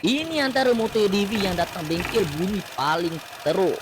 Ini antara motor ADV yang datang bengkel bunyi paling teruk.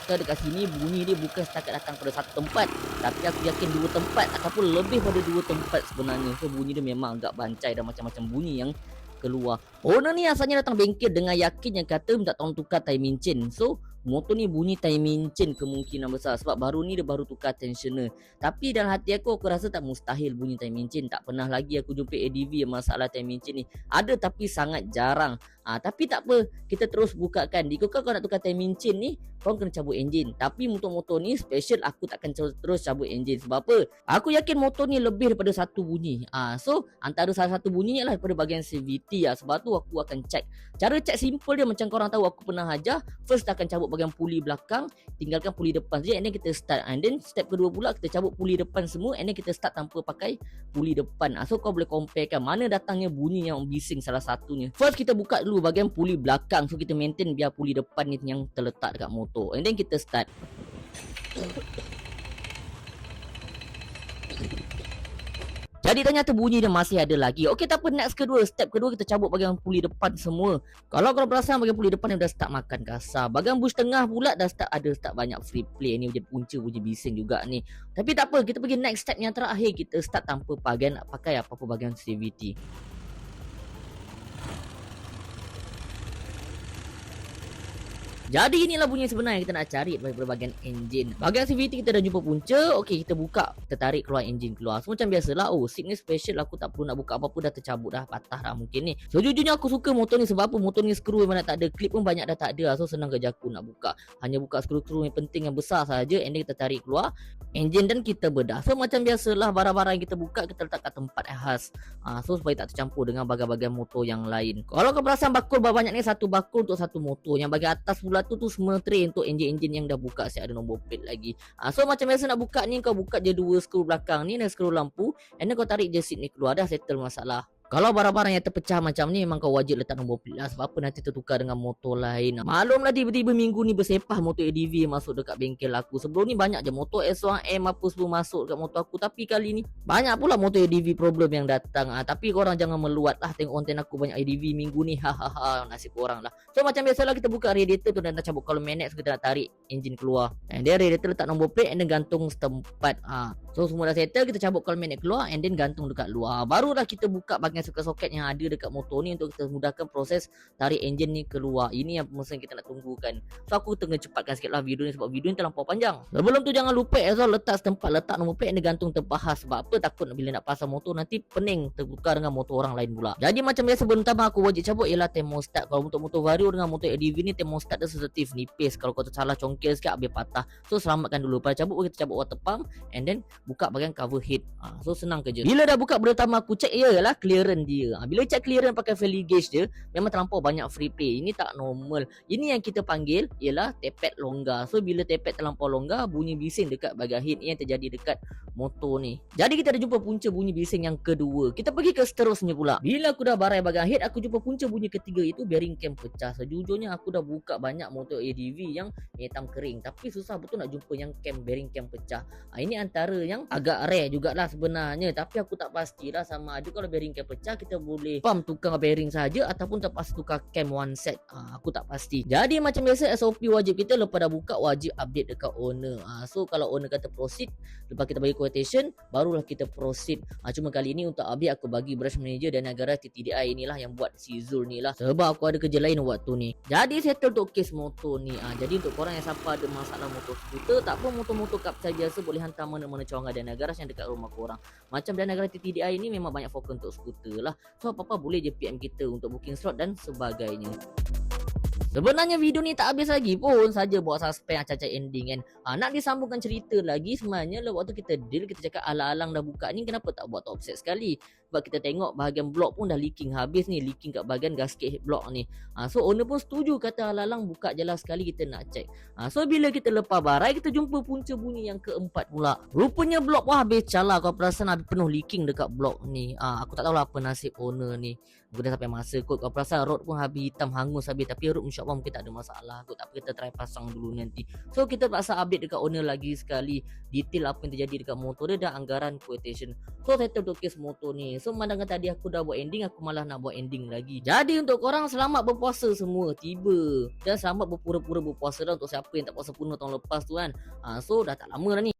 Kita dekat sini bunyi dia bukan setakat datang pada satu tempat, tapi aku yakin dua tempat ataupun lebih pada dua tempat sebenarnya. So bunyi dia memang agak bancai dan macam-macam bunyi yang keluar. Owner ni asalnya datang bengkel dengan yakin yang kata minta tolong tukar timing chain. So motor ni bunyi timing chain kemungkinan besar sebab baru ni dia baru tukar tensioner. Tapi dalam hati aku rasa tak mustahil bunyi timing chain. Tak pernah lagi aku jumpa ADV yang masalah timing chain ni. Ada tapi sangat jarang. Tapi tak apa, kita terus bukakan. Jika kau nak tukar timing chain ni, kau kena cabut enjin. Tapi motor-motor ni special, aku takkan terus cabut enjin. Sebab apa? Aku yakin motor ni lebih daripada satu bunyi. So antara salah satu bunyi ialah daripada bahagian CVT. Sebab tu aku akan check. Cara check simple dia macam korang tahu aku pernah ajar. First akan cabut bahagian puli belakang, tinggalkan puli depan saja, and then kita start. And then step kedua pula kita cabut puli depan semua, and then kita start tanpa pakai puli depan. So kau boleh comparekan mana datangnya bunyi yang bising salah satunya. First kita buka dulu bahagian puli belakang. So kita maintain biar puli depan ni yang terletak dekat motor, and then kita start. Jadi ternyata bunyi dia masih ada lagi. Okey, tak apa, next kedua, step kedua kita cabut bahagian puli depan semua. Kalau korang perasan bahagian puli depan ni dah start makan kasar. Bahagian bush tengah pula dah start banyak free play. Ni bunyi punca, bunyi bising juga ni. Tapi tak apa, kita pergi next step yang terakhir. Kita start tanpa pakai apa-apa bahagian CVT. Jadi inilah bunyi sebenar yang kita nak cari daripada bahagian enjin. Bahagian CVT kita dah jumpa punca. Okey, kita buka, kita tarik keluar enjin keluar. So macam biasalah, seat ni special, aku tak perlu nak buka apa-apa, dah tercabut dah, patah dah mungkin ni. So jujurnya aku suka motor ni sebab apa? Motor ni skru memang tak ada, clip pun banyak dah tak ada. So senang kerja aku nak buka. Hanya buka skru-skru yang penting yang besar saja, and then kita tarik keluar enjin dan kita bedah. So macam biasalah, barang-barang yang kita buka kita letak kat tempat yang khas. So supaya tak tercampur dengan bahagian-bahagian motor yang lain. Kalau kau perasan bakul banyak ni, satu bakul untuk satu motor. Yang bahagian atas pula tu semua tray untuk enjin-enjin yang dah buka, siap ada nombor plate lagi. So macam biasa nak buka ni, kau buka je dua skru belakang ni dan skru lampu, and then kau tarik je seat ni keluar, dah settle masalah. Kalau barang-barang yang terpecah macam ni, memang kau wajib letak nombor plate lah. Sebab apa, nanti tertukar dengan motor lain. Maklumlah tiba-tiba minggu ni bersepah motor ADV masuk dekat bengkel aku. Sebelum ni banyak je motor S1M apa semua masuk dekat motor aku. Tapi kali ni banyak pula motor ADV problem yang datang. Tapi korang jangan meluat lah, tengok konten aku banyak ADV minggu ni. Nasib korang lah. So macam biasalah, kita buka radiator tu dan nak cabut column manet. So kita nak tarik enjin keluar, and then radiator letak nombor plate and then gantung setempat. So semua dah settle, kita cabut column manet keluar and then gantung dekat luar. Barulah kita buka bahagian soket-soket yang ada dekat motor ni untuk kita mudahkan proses tarik enjin ni keluar. Ini yang masa kita nak tunggukan. So aku tengah cepatkan sikit lah video ni sebab video ni terlampau panjang. Sebelum tu jangan lupa letak setempat, letak nombor plate dan gantung terpahas. Sebab apa? Takut bila nak pasang motor nanti pening tertukar dengan motor orang lain pula. Jadi macam biasa, pertama aku wajib cabut ialah thermostat. Kalau untuk motor Vario dengan motor ADV ni, thermostat dia sensitif, nipis. Kalau kau tersalah congkel sikit habis patah. So selamatkan dulu. Pada cabut kita cabut water pump and then buka bahagian cover head. So senang kerja. Bila dah buka, pertama aku check ialah clearance dia. Bila check clearance pakai valley gauge dia, memang terlampau banyak free play. Ini tak normal. Ini yang kita panggil ialah tepet longgar. So bila tepet terlampau longgar, bunyi bising dekat bahagian head ni yang terjadi dekat motor ni. Jadi kita dah jumpa punca bunyi bising yang kedua. Kita pergi ke seterusnya pula. Bila aku dah barai bahagian head, aku jumpa punca bunyi ketiga, itu bearing cam pecah. Sejujurnya aku dah buka banyak motor ADV yang hitam kering, tapi susah betul nak jumpa yang bearing cam pecah. Ini antara yang agak rare jugalah sebenarnya, tapi aku tak pastilah sama ada kalau bearing cam pecah kita boleh pump tukar bearing saja ataupun terpaksa tukar cam one set. Aku tak pasti. Jadi macam biasa, SOP wajib kita lepas dah buka wajib update dekat owner. So kalau owner kata proceed, lepas kita bagi quotation, barulah kita proceed. Cuma kali ni untuk update aku bagi branch manager dan negara TTDI inilah yang buat si Zul ni lah, sebab aku ada kerja lain waktu ni. Jadi settle untuk case motor ni. Jadi untuk korang yang siapa ada masalah motor skuter, tak apa, motor-motor kapsai biasa boleh hantar mana-mana cawangan dan negara yang dekat rumah korang. Macam dan negara TTDI ni memang banyak fokus untuk skuter lah. So apa-apa boleh je PM kita untuk booking slot dan sebagainya. Sebenarnya video ni tak habis lagi pun, saja buat suspend acak-acak ending kan. Nak disambungkan cerita lagi, sebenarnya lah waktu kita deal, kita cakap alang-alang dah buka ni, kenapa tak buat top set sekali? Sebab kita tengok bahagian blok pun dah leaking habis ni, leaking kat bahagian gasket blok ni. So owner pun setuju, kata alang-alang buka je lah sekali, kita nak check. So bila kita lepas barai, kita jumpa punca bunyi yang keempat pula. Rupanya blok pun habis calar, kau perasan habis penuh leaking dekat blok ni. Aku tak tahulah apa nasib owner ni. Bukan sampai masa kot, kau perasan rod pun habis hitam hangus habis, tapi rod insya InsyaAllah mungkin tak ada masalah kot. Tak apa, kita try pasang dulu nanti. So kita paksa update dekat owner lagi sekali, detail apa yang terjadi dekat motor dia dan anggaran quotation. So settle untuk case motor ni. So mandangan tadi aku dah buat ending, aku malah nak buat ending lagi. Jadi untuk korang, selamat berpuasa semua tiba. Dan selamat berpura-pura berpuasa dah untuk siapa yang tak puasa penuh tahun lepas tu kan. So dah tak lama dah ni.